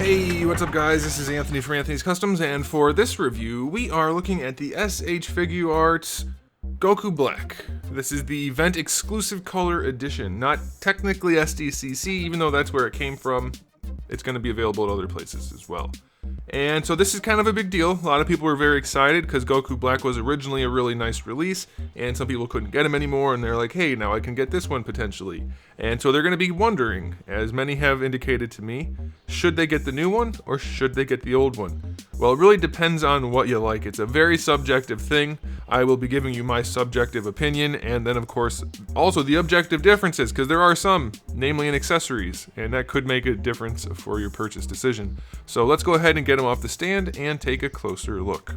Hey, what's up guys? This is Anthony from Anthony's Customs, and for this review, we are looking at the Figuarts GOKU Black. This is the event exclusive color edition, not technically SDCC, even though that's where it came from. It's going to be available at other places as well. And so this is kind of a big deal. A lot of people were very excited because GOKU Black was originally a really nice release, and some people couldn't get them anymore, and they're like, hey, now I can get this one potentially. And so they're going to be wondering, as many have indicated to me, should they get the new one or should they get the old one? Well, it really depends on what you like. It's a very subjective thing. I will be giving you my subjective opinion, and then of course also the objective differences, because there are some, namely in accessories, and that could make a difference for your purchase decision. So let's go ahead and get them off the stand and take a closer look.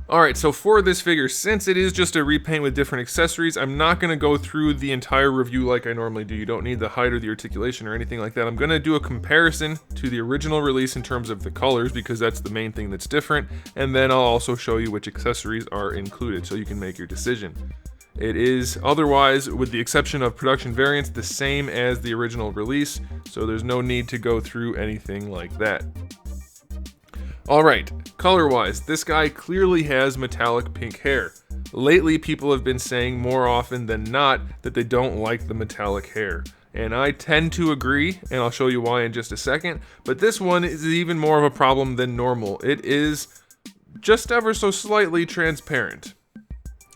Alright, so for this figure, since it is just a repaint with different accessories, I'm not going to go through the entire review like I normally do. You don't need the height or the articulation or anything like that. I'm going to do a comparison to the original release in terms of the colors, because that's the main thing that's different, and then I'll also show you which accessories are included so you can make your decision. It is otherwise, with the exception of production variants, the same as the original release, so there's no need to go through anything like that. Alright, color-wise, this guy clearly has metallic pink hair. Lately, people have been saying more often than not that they don't like the metallic hair. And I tend to agree, and I'll show you why in just a second, but this one is even more of a problem than normal. It is just ever so slightly transparent,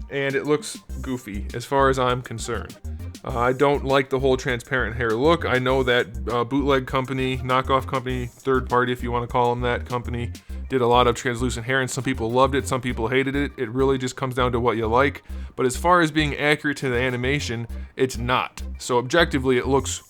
and it looks goofy as far as I'm concerned. I don't like the whole transparent hair look. I know that bootleg company, knockoff company, third party if you want to call them that company, did a lot of translucent hair, and some people loved it, some people hated it. It really just comes down to what you like. But as far as being accurate to the animation, it's not. So objectively, it looks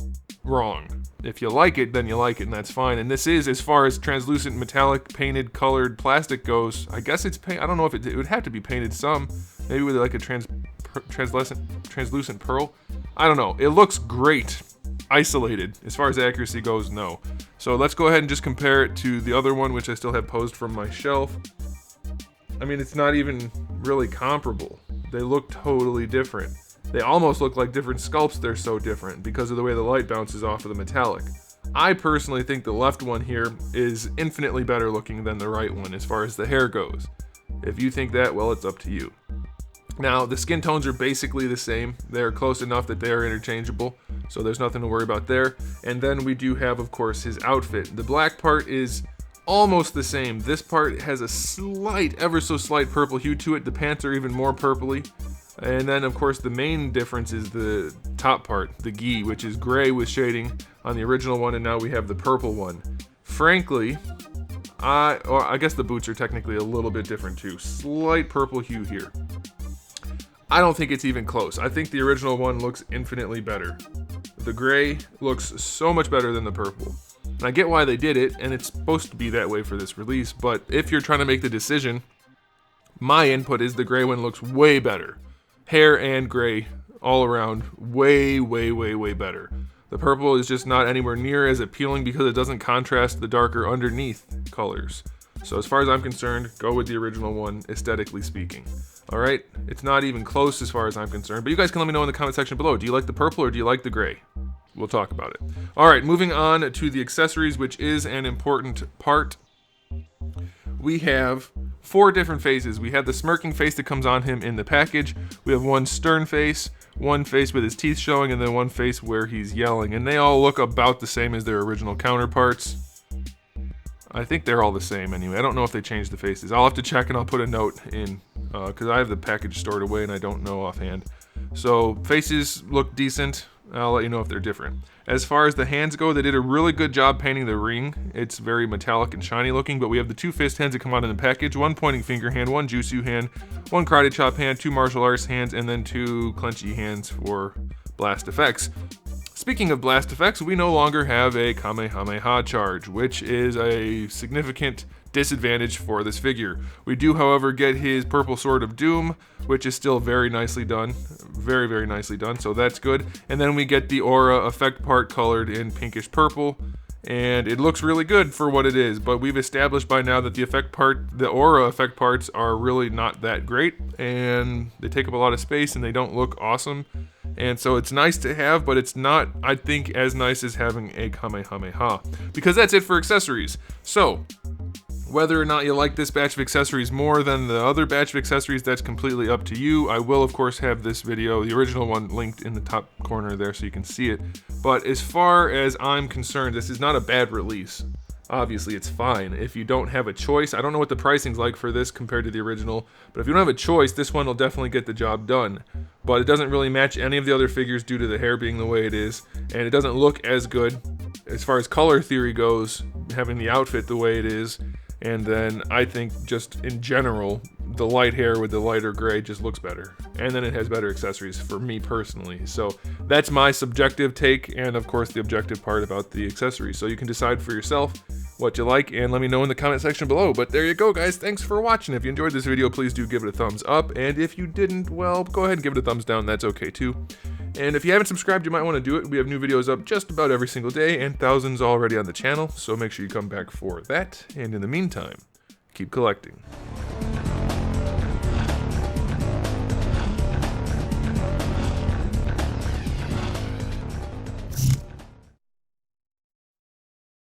wrong. If you like it, then you like it, and that's fine. And this is, as far as translucent, metallic, painted, colored plastic goes, I guess it's paint. I don't know if it would have to be painted some, maybe with like a translucent pearl. I don't know. It looks great. Isolated. As far as accuracy goes, no. So let's go ahead and just compare it to the other one, which I still have posed from my shelf. I mean, it's not even really comparable. They look totally different. They almost look like different sculpts. They're so different because of the way the light bounces off of the metallic. I personally think the left one here is infinitely better looking than the right one as far as the hair goes. If you think that, well, it's up to you. Now, the skin tones are basically the same. They're close enough that they are interchangeable, so there's nothing to worry about there. And then we do have, of course, his outfit. The black part is almost the same. This part has a slight, ever so slight purple hue to it. The pants are even more purpley. And then, of course, the main difference is the top part, the gi, which is gray with shading on the original one, and now we have the purple one. Frankly, I guess the boots are technically a little bit different too. Slight purple hue here. I don't think it's even close. I think the original one looks infinitely better. The gray looks so much better than the purple. And I get why they did it, and it's supposed to be that way for this release, but if you're trying to make the decision, my input is the gray one looks way better. Hair and gray all around, way better. The purple is just not anywhere near as appealing because it doesn't contrast the darker underneath colors. So as far as I'm concerned, go with the original one, aesthetically speaking. Alright, it's not even close as far as I'm concerned, but you guys can let me know in the comment section below. Do you like the purple or do you like the gray? We'll talk about it. Alright, moving on to the accessories, which is an important part. We have 4 different faces. We have the smirking face that comes on him in the package. We have one stern face, one face with his teeth showing, and then one face where he's yelling. And they all look about the same as their original counterparts. I think they're all the same anyway. I don't know if they changed the faces. I'll have to check and I'll put a note in because I have the package stored away and I don't know offhand. So faces look decent. I'll let you know if they're different. As far as the hands go, they did a really good job painting the ring. It's very metallic and shiny looking, but we have the 2 fist hands that come out in the package, 1 pointing finger hand, 1 jutsu hand, 1 karate chop hand, 2 martial arts hands, and then 2 clenchy hands for blast effects. Speaking of blast effects, we no longer have a Kamehameha charge, which is a significant disadvantage for this figure. We do, however, get his purple sword of doom, which is still very nicely done. Very nicely done, so that's good. And then we get the aura effect part colored in pinkish purple, and it looks really good for what it is, but we've established by now that the aura effect parts are really not that great, and they take up a lot of space and they don't look awesome. And so it's nice to have, but it's not, I think, as nice as having a Kamehameha. Because that's it for accessories. So, whether or not you like this batch of accessories more than the other batch of accessories, that's completely up to you. I will, of course, have this video, the original one, linked in the top corner there so you can see it. But as far as I'm concerned, this is not a bad release. Obviously, it's fine. If you don't have a choice, I don't know what the pricing's like for this compared to the original, but if you don't have a choice, this one will definitely get the job done. But it doesn't really match any of the other figures due to the hair being the way it is, and it doesn't look as good as far as color theory goes, having the outfit the way it is. And then I think just in general, the light hair with the lighter gray just looks better. And then it has better accessories for me personally. So that's my subjective take, and of course the objective part about the accessories. So you can decide for yourself what you like and let me know in the comment section below. But there you go, guys. Thanks for watching. If you enjoyed this video, please do give it a thumbs up. And if you didn't, well, go ahead and give it a thumbs down. That's okay too. And if you haven't subscribed, you might want to do it. We have new videos up just about every single day and thousands already on the channel. So make sure you come back for that. And in the meantime, keep collecting.